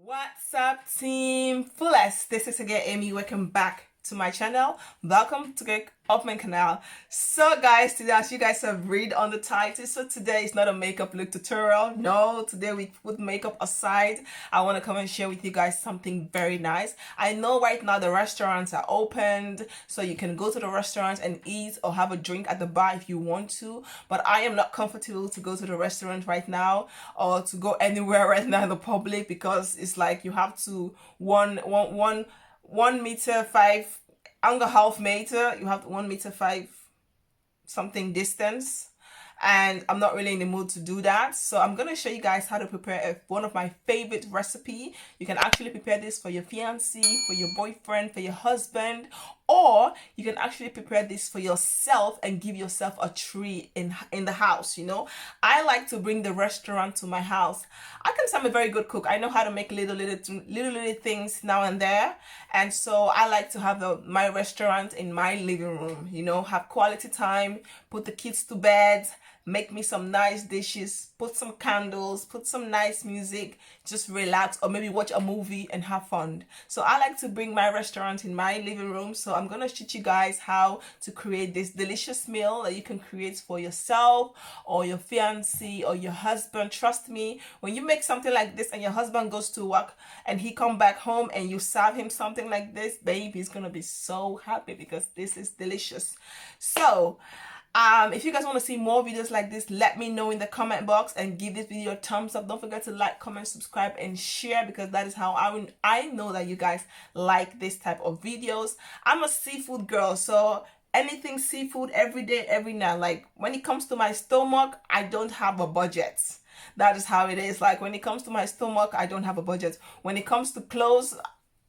What's up, team Fullest? This is again Amy. Welcome back to my channel. Welcome to the my canal. So guys, today, as you guys have read on the title, so today is not a makeup look tutorial. No, today we put makeup aside. I want to come and share with you guys something very nice. I know right now the restaurants are opened, so you can go to the restaurants and eat or have a drink at the bar if you want to, but I am not comfortable to go to the restaurant right now or to go anywhere right now in the public, because it's like you have to 1 meter 5.5 meter, you have 1 meter 5 something distance, and I'm not really in the mood to do that. So I'm gonna show you guys how to prepare one of my favorite recipe. You can actually prepare this for your fiancé, for your boyfriend, for your husband, or you can actually prepare this for yourself and give yourself a treat in the house. You know, I like to bring the restaurant to my house. I can say I'm a very good cook. I know how to make little things now and there, and so I like to have my restaurant in my living room. You know, have quality time, put the kids to bed, make me some nice dishes, put some candles, put some nice music, just relax, or maybe watch a movie and have fun. So I like to bring my restaurant in my living room. So I'm gonna teach you guys how to create this delicious meal that you can create for yourself or your fiancé or your husband. Trust me, when you make something like this and your husband goes to work and he come back home and you serve him something like this, babe, he's gonna be so happy because this is delicious. So if you guys want to see more videos like this, let me know in the comment box and give this video a thumbs up. Don't forget to like, comment, subscribe, and share, because that is how I know that you guys like this type of videos. I'm a seafood girl, so anything seafood every day, every night. Like when it comes to my stomach, I don't have a budget. That is how it is. Like when it comes to my stomach, I don't have a budget. When it comes to clothes,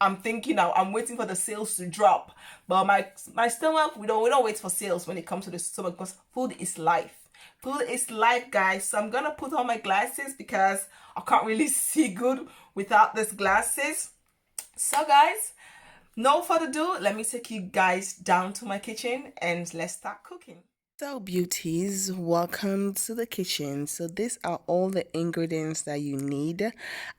I'm thinking now, I'm waiting for the sales to drop. But my stomach, we don't wait for sales when it comes to the stomach, because food is life. Food is life, guys. So I'm gonna put on my glasses because I can't really see good without these glasses. So guys, no further ado, let me take you guys down to my kitchen and let's start cooking. So beauties, welcome to the kitchen. So these are all the ingredients that you need.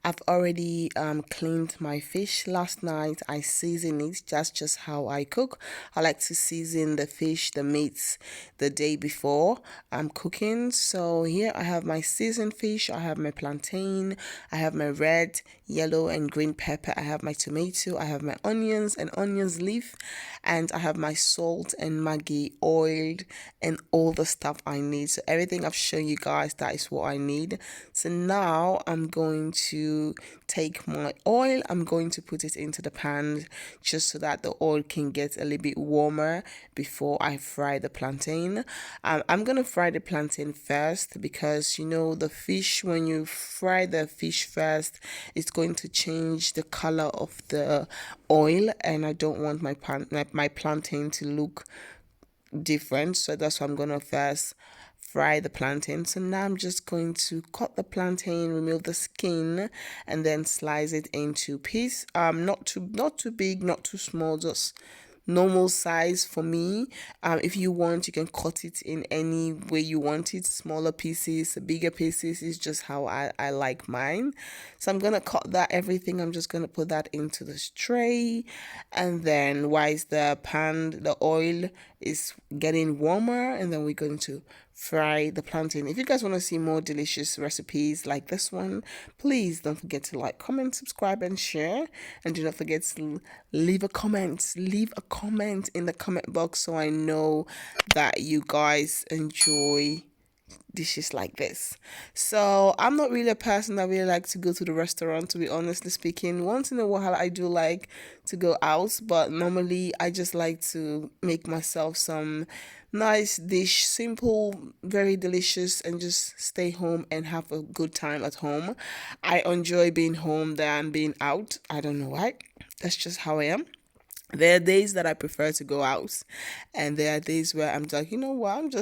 I've already cleaned my fish last night. I seasoned it. That's just how I cook. I like to season the fish, the meats, the day before I'm cooking. So here I have my seasoned fish. I have my plantain. I have my red, yellow, and green pepper. I have my tomato. I have my onions and onions leaf, and I have my salt and Maggi oiled, and all the stuff I need. So everything I've shown you guys, that is what I need. So now I'm going to take my oil, I'm going to put it into the pan just so that the oil can get a little bit warmer before I fry the plantain. I'm gonna fry the plantain first, because you know the fish, when you fry the fish first, it's going to change the color of the oil, and I don't want my plantain to look different. So that's why I'm gonna first fry the plantain. So now I'm just going to cut the plantain, remove the skin, and then slice it into pieces. Not too big, not too small, just normal size for me. If you want, you can cut it in any way you want it, smaller pieces, bigger pieces, is just how I like mine. So I'm gonna cut that everything. I'm just gonna put that into this tray, and then whilst the oil is getting warmer, and then we're going to fry the plantain. If you guys want to see more delicious recipes like this one, please don't forget to like, comment, subscribe, and share, and do not forget to leave a comment in the comment box so I know that you guys enjoy dishes like this. So I'm not really a person that really like to go to the restaurant, to be honestly speaking. Once in a while I do like to go out, but normally I just like to make myself some nice dish, simple, very delicious, and just stay home and have a good time at home. I enjoy being home than being out. I don't know why, that's just how I am. There are days that I prefer to go out, and there are days where I'm like, you know what,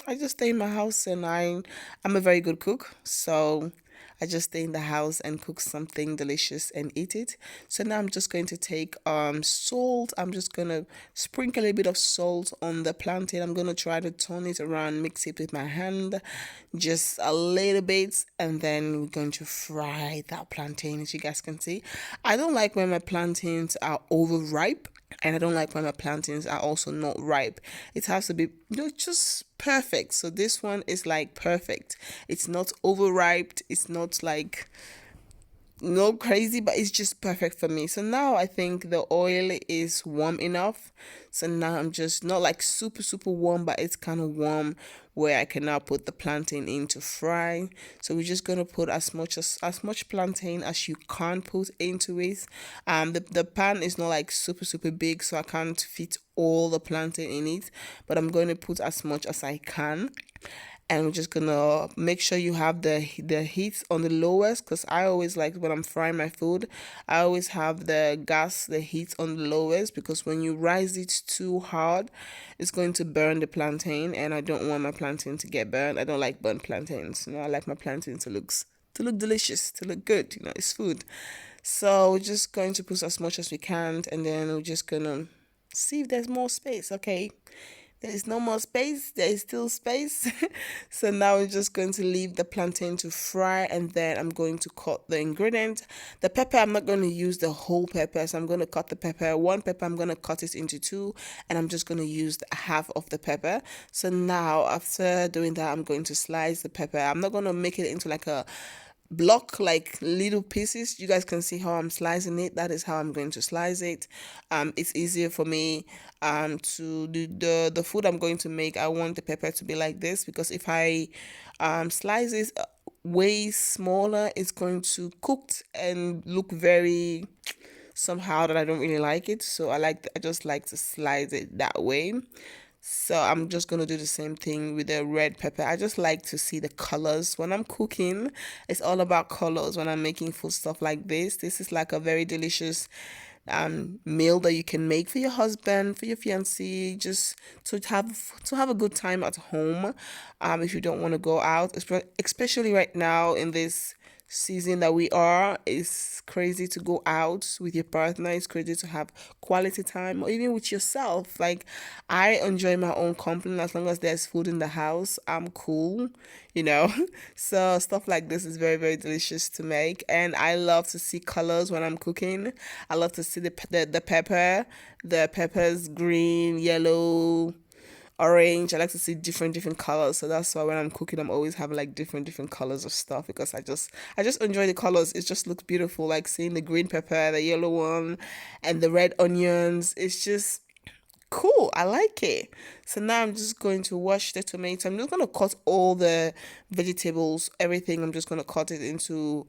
I just stay in my house, and I'm a very good cook, so I just stay in the house and cook something delicious and eat it. So now I'm just going to take salt. I'm just gonna sprinkle a bit of salt on the plantain. I'm gonna try to turn it around, mix it with my hand, just a little bit, and then we're going to fry that plantain. As you guys can see, I don't like when my plantains are overripe, and I don't like when my plantains are also not ripe. It has to be, just perfect. So this one is like perfect. It's not overripe. It's not like no crazy, but it's just perfect for me. So now I think the oil is warm enough. So now I'm just not like super warm, but it's kind of warm where I can now put the plantain in to fry. So we're just gonna put as much plantain as you can put into it. The pan is not like super big, so I can't fit all the plantain in it, but I'm going to put as much as I can. And we're just gonna make sure you have the heat on the lowest, because I always like, when I'm frying my food, I always have the heat on the lowest, because when you rise it too hard, it's going to burn the plantain, and I don't want my plantain to get burned. I don't like burnt plantains. I like my plantain to look delicious, to look good. It's food. So we're just going to put as much as we can, and then we're just gonna see if there's more space. Okay, there is no more space. There is still space. So now we're just going to leave the plantain to fry, and then I'm going to cut the ingredient. The pepper, I'm not going to use the whole pepper, so I'm going to cut the pepper. One pepper, I'm going to cut it into two, and I'm just going to use half of the pepper. So now after doing that, I'm going to slice the pepper. I'm not going to make it into like a block, like little pieces. You guys can see how I'm slicing it. That is how I'm going to slice it. It's easier for me to do the food I'm going to make. I want the pepper to be like this, because if I slice it way smaller, it's going to cook and look very somehow that I don't really like it. So I just like to slice it that way. So I'm just going to do the same thing with the red pepper. I just like to see the colors. When I'm cooking, it's all about colors. When I'm making food stuff like this is like a very delicious meal that you can make for your husband, for your fiancé, just to have a good time at home. If you don't want to go out, especially right now in this season that we are, it's crazy to go out with your partner. It's crazy to have quality time, or even with yourself. Like, I enjoy my own company. As long as there's food in the house, I'm cool, so stuff like this is very, very delicious to make. And I love to see colors when I'm cooking. I love to see the peppers, green, yellow, orange. I like to see different colors. So that's why when I'm cooking, I'm always having like different colors of stuff, because I just enjoy the colors. It just looks beautiful, like seeing the green pepper, the yellow one, and the red onions. It's just cool. I like it. So now I'm just going to wash the tomato. I'm just going to cut all the vegetables, everything. I'm just going to cut it into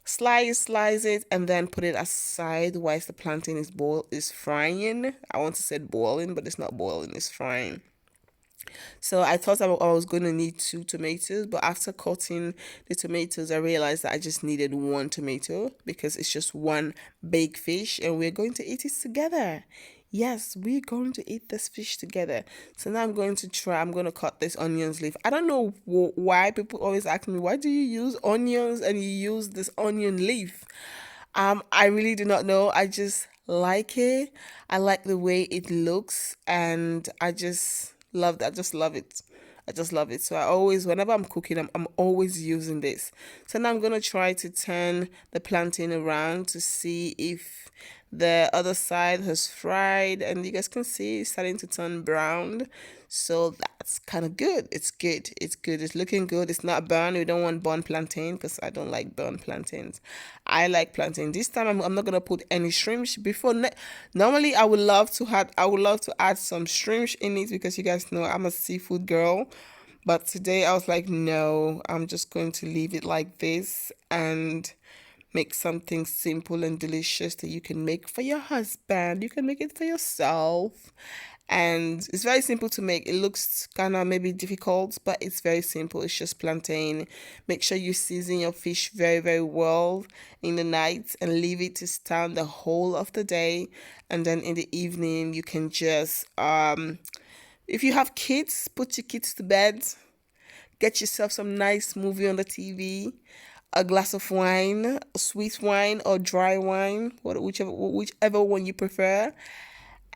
slice it, and then put it aside whilst the plantain is frying. I want to say boiling, but it's not boiling, it's frying. So I thought I was going to need 2 tomatoes, but after cutting the tomatoes, I realized that I just needed 1 tomato, because it's just one big fish, and we're going to eat it together. Yes, we're going to eat this fish together. So now I'm going to cut this onions leaf. I don't know why people always ask me, why do you use onions and you use this onion leaf? I really do not know. I just like it. I like the way it looks, and I just love that. I just love it. I just love it. So I always, whenever I'm cooking, I'm always using this. So now I'm going to try to turn the plantain around to see if the other side has fried, and you guys can see it's starting to turn brown. So that's kind of good. It's good. It's good. It's looking good. It's not burnt. We don't want burnt plantain, because I don't like burnt plantains. I like plantain. This time I'm not gonna put any shrimp. Normally I would love to add some shrimp in it, because you guys know I'm a seafood girl. But today I was like, no, I'm just going to leave it like this and make something simple and delicious that you can make for your husband. You can make it for yourself. And it's very simple to make. It looks kind of maybe difficult, but it's very simple. It's just plantain. Make sure you season your fish very, very well in the night and leave it to stand the whole of the day. And then in the evening, you can just, if you have kids, put your kids to bed. Get yourself some nice movie on the TV. a glass of wine, sweet wine or dry wine, whichever one you prefer,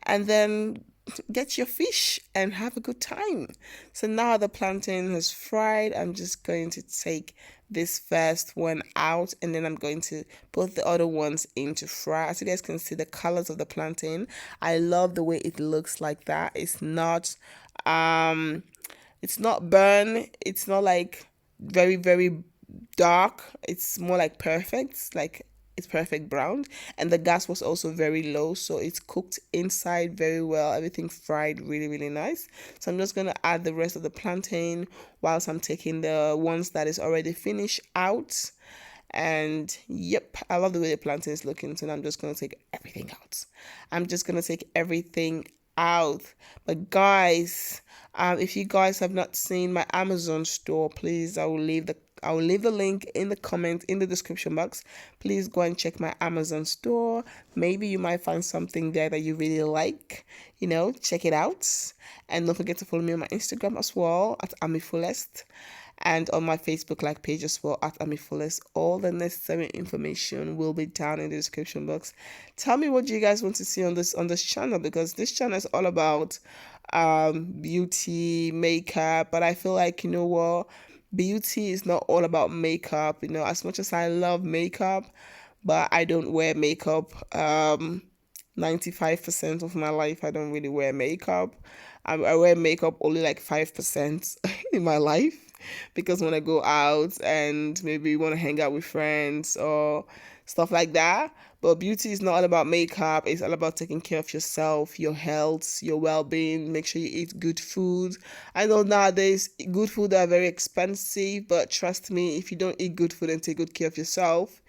and then get your fish and have a good time. So now the plantain is fried. I'm just going to take this first one out, and then I'm going to put the other ones into fry. As you guys can see, the colors of the plantain, I love the way it looks like that. It's not burn, it's not like very dark, it's more like perfect, like it's perfect brown. And the gas was also very low, so it's cooked inside very well, everything fried really nice. So I'm just going to add the rest of the plantain whilst I'm taking the ones that is already finished out. And yep, I love the way the plantain is looking. So now I'm just going to take everything out. But guys, if you guys have not seen my Amazon store, please, I will leave the link in the comment in the description box. Please go and check my Amazon store. Maybe you might find something there that you really like. Check it out. And don't forget to follow me on my Instagram as well at AmiFullEst, and on my Facebook page as well at AmiFullest. All the necessary information will be down in the description box. Tell me what you guys want to see on this channel, because this channel is all about beauty, makeup, but I feel like, what, beauty is not all about makeup. As much as I love makeup, but I don't wear makeup 95% of my life. I don't really wear makeup. I wear makeup only like 5% in my life, because when I go out and maybe want to hang out with friends or stuff like that. But beauty is not all about makeup. It's all about taking care of yourself, your health, your well-being. Make sure you eat good food. I know nowadays good food are very expensive, but trust me, if you don't eat good food and take good care of yourself,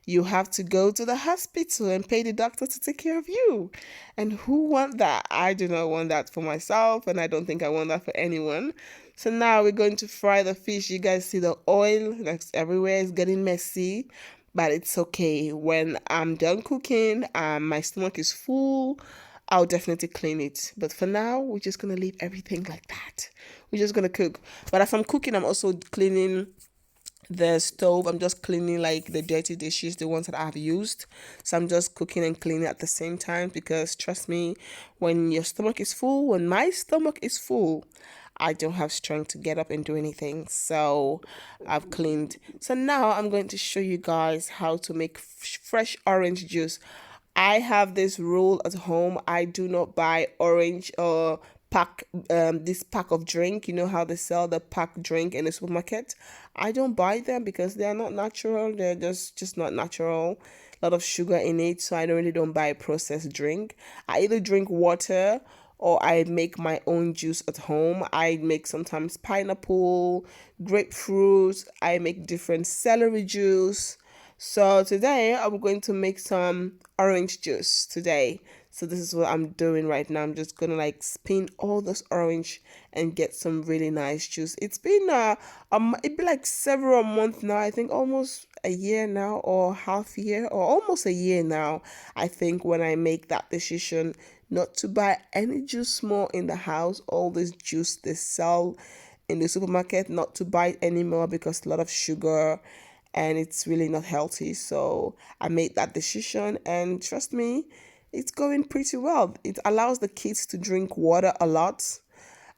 you have to go to the hospital and pay the doctor to take care of you. And who want that? I do not want that for myself, and I don't think I want that for anyone. So now we're going to fry the fish. You guys see the oil that's everywhere. It's getting messy, but it's okay. When I'm done cooking and my stomach is full, I'll definitely clean it. But for now, we're just going to leave everything like that. We're just going to cook. But as I'm cooking, I'm also cleaning the stove. I'm just cleaning like the dirty dishes, the ones that I've used. So I'm just cooking and cleaning at the same time, because trust me, when my stomach is full, I don't have strength to get up and do anything. So I've cleaned. So now I'm going to show you guys how to make fresh orange juice. I have this rule at home. I do not buy orange or this pack of drink. You know how they sell the pack drink in the supermarket? I don't buy them because they are not natural. They're just not natural. A lot of sugar in it, so I don't buy a processed drink. I either drink water or I make my own juice at home. I make sometimes pineapple, grapefruit. I make different celery juice. So today I'm going to make some orange juice today. So this is what I'm doing right now. I'm just gonna spin all this orange and get some really nice juice. It's been it'd be like several months now. I think almost a year now, or half year, or almost a year now. I think when I make that decision not to buy any juice more in the house, all this juice they sell in the supermarket, not to buy it anymore because a lot of sugar and it's really not healthy. So I made that decision, and trust me, it's going pretty well. It allows the kids to drink water a lot.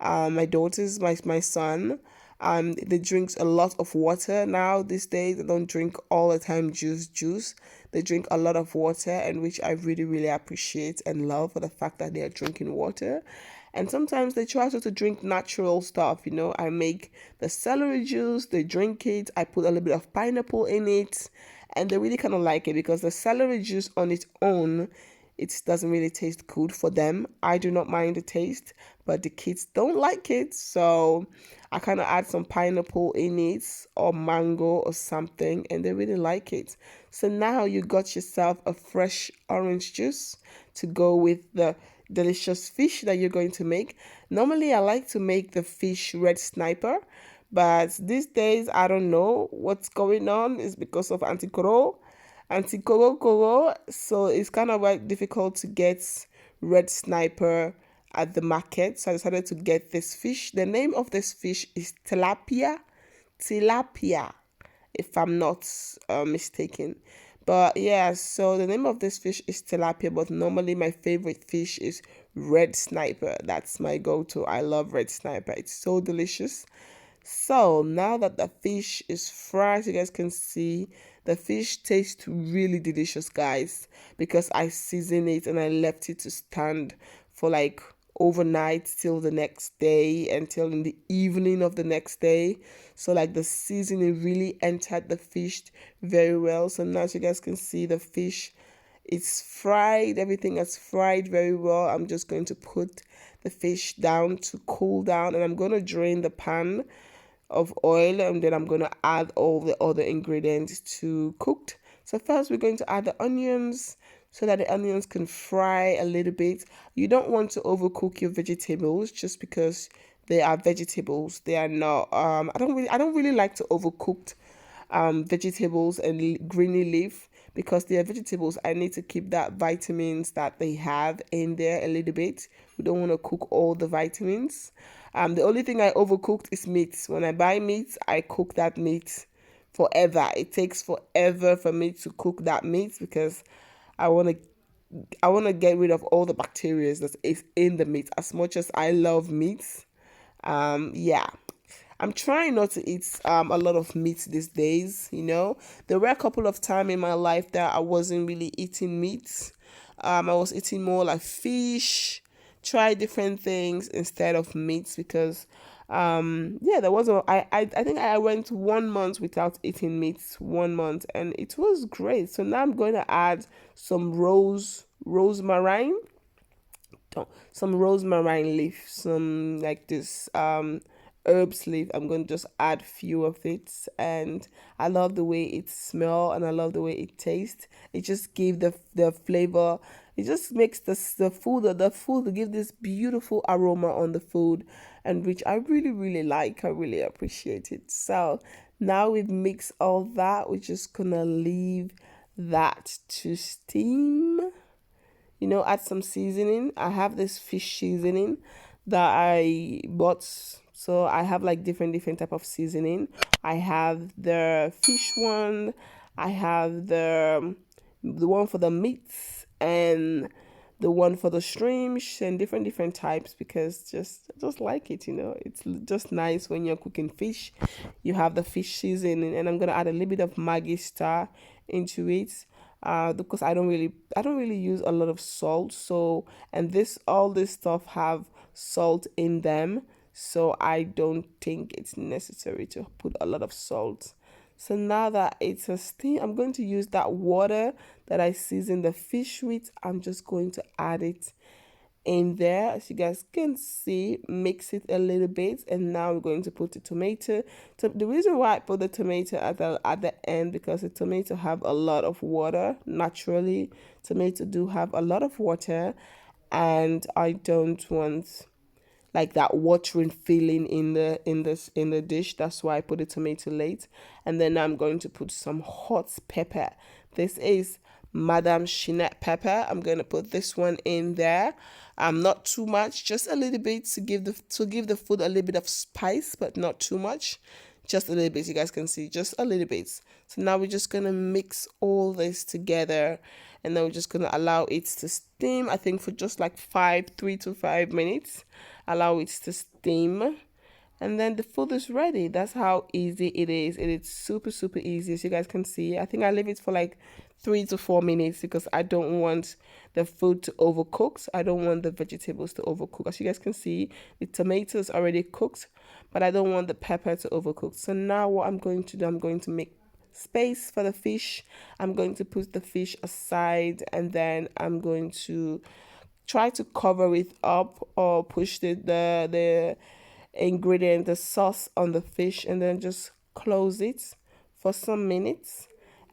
My daughters, my son, they drink a lot of water now these days. They don't drink all the time juice. They drink a lot of water, and which I really appreciate and love, for the fact that they are drinking water. And sometimes they try to drink natural stuff. I make the celery juice, they drink it. I put a little bit of pineapple in it, and they really kind of like it, because the celery juice on its own, it doesn't really taste good for them. I do not mind the taste, but the kids don't like it. So I kind of add some pineapple in it, or mango or something, and they really like it. So now you got yourself a fresh orange juice to go with the delicious fish that you're going to make. Normally I like to make the fish red sniper, but these days I don't know what's going on. It's because of anti-koro, so it's kind of difficult to get red sniper at the market. So I decided to get this fish. The name of this fish is tilapia. if I'm not mistaken. But yeah, so the name of this fish is tilapia, but normally my favorite fish is red sniper. That's my go-to. I love red sniper. It's so delicious. So now that the fish is fried, you guys can see the fish tastes really delicious, guys, because I seasoned it and I left it to stand for like overnight till the next day, until in the evening of the next day. So like the seasoning really entered the fish very well. So now as you guys can see, the fish, it's fried. Everything is fried very well. I'm just going to put the fish down to cool down, and I'm going to drain the pan of oil, and then I'm going to add all the other ingredients to cooked. So first we're going to add the onions so that the onions can fry a little bit. You don't want to overcook your vegetables just because they are vegetables. They are not I don't really like to overcook vegetables and greeny leaf, because they are vegetables. I need to keep that vitamins that they have in there a little bit. We don't want to cook all the vitamins. The only thing I overcooked is meat. When I buy meat, I cook that meat forever. It takes forever for me to cook that meat because I want to get rid of all the bacteria that is in the meat. As much as I love meat, yeah, I'm trying not to eat a lot of meat these days. There were a couple of times in my life that I wasn't really eating meat. I was eating more like fish, try different things instead of meats, because yeah, there was I think I went 1 month without eating meat, 1 month, and it was great. So now I'm going to add some rosemary leaf, some like this herbs leaf. I'm going to just add few of it, and I love the way it smells and I love the way it tastes. It just gives the flavor. It just makes the food give this beautiful aroma on the food, and which I really like. I really appreciate it. So now we've mixed all that, we're just gonna leave that to steam. Add some seasoning. I have this fish seasoning that I bought. So I have like different type of seasoning. I have the fish one. I have the one for the meats, and the one for the shrimps, and different types, because just like it. It's just nice when you're cooking fish. You have the fish seasoning, and I'm gonna add a little bit of MAGGI star into it. Because I don't really use a lot of salt. So, and all this stuff have salt in them, so I don't think it's necessary to put a lot of salt. So now that it's a steam, I'm going to use that water that I seasoned the fish with. I'm just going to add it in there, as you guys can see. Mix it a little bit, and now we're going to put the tomato. So the reason why I put the tomato at the end, because the tomato have a lot of water. Naturally, tomato do have a lot of water, and I don't want like that watering feeling in the dish. That's why I put the tomato late. And then I'm going to put some hot pepper. This is Madame Chinette pepper. I'm going to put this one in there. Not too much, just a little bit to give the food a little bit of spice, but not too much. Just a little bit. You guys can see, just a little bit. So now we're just gonna mix all this together, and then we're just gonna allow it to steam. I think for just like 3 to 5 minutes. Allow it to steam, and then the food is ready. That's how easy it is. It is super easy, as you guys can see. I think I leave it for like 3 to 4 minutes because I don't want the food to overcook. I don't want the vegetables to overcook. As you guys can see, the tomatoes already cooked, but I don't want the pepper to overcook. So now what I'm going to do, I'm going to make space for the fish. I'm going to put the fish aside, and then I'm going to try to cover it up, or push the ingredient, the sauce on the fish, and then just close it for some minutes.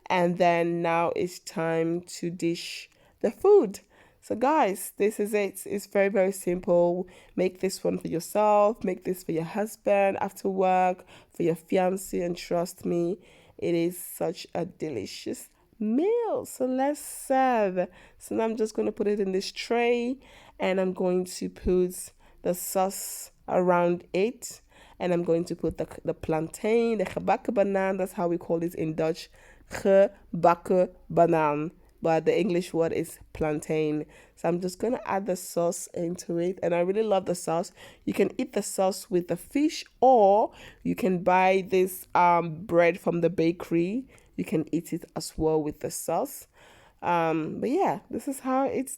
And then now it's time to dish the food. So guys, this is it. It's very simple. Make this one for yourself, make this for your husband after work, for your fiance, and trust me, it is such a delicious meal. So let's serve. So now I'm just going to put it in this tray, and I'm going to put the sauce around it, and I'm going to put the plantain, the gebakken banaan. That's how we call it in Dutch, gebakken banaan, but the English word is plantain. So I'm just gonna add the sauce into it, and I really love the sauce. You can eat the sauce with the fish, or you can buy this bread from the bakery. You can eat it as well with the sauce. But yeah, this is how it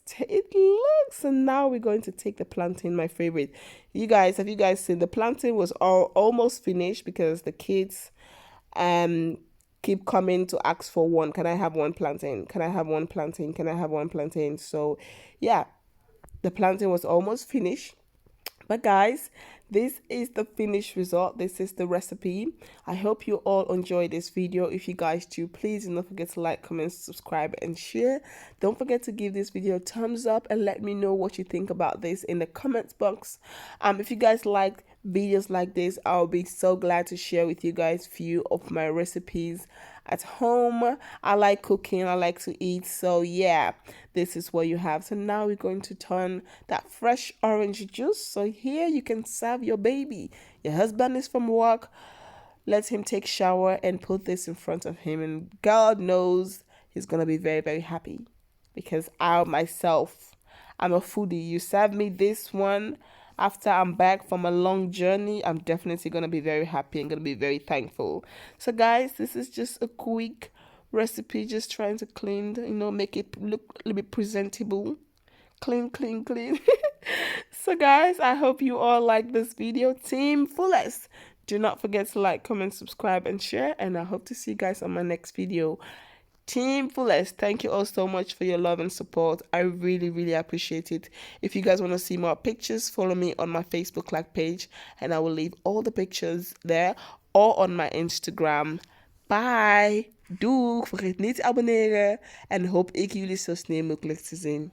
looks. And now we're going to take the plantain, my favorite. You guys, have you guys seen the plantain was almost finished because the kids keep coming to ask for one. Can I have one plantain? Can I have one plantain? Can I have one plantain? So yeah, the plantain was almost finished. But guys, this is the finished result. This is the recipe. I hope you all enjoyed this video. If you guys do, please do not forget to like, comment, subscribe, and share. Don't forget to give this video a thumbs up and let me know what you think about this in the comments box. If you guys like videos like this, I'll be so glad to share with you guys few of my recipes at home. I like cooking, I like to eat, so yeah, this is what you have. So now we're going to turn that fresh orange juice, so here you can serve your baby. Your husband is from work, let him take shower and put this in front of him, and God knows he's gonna be very, very happy, because I myself, I'm a foodie. You serve me this one after I'm back from a long journey, I'm definitely going to be very happy and going to be very thankful. So guys, this is just a quick recipe, just trying to clean, make it look a little bit presentable. Clean. So guys, I hope you all like this video. Team Fullest, do not forget to like, comment, subscribe, and share, and I hope to see you guys on my next video. Team Fullest, thank you all so much for your love and support. I really, really appreciate it. If you guys want to see more pictures, follow me on my Facebook like page, and I will leave all the pictures there or on my Instagram. Bye! Doeg! Vergeet niet te abonneren en hoop ik jullie zo snel mogelijk te zien.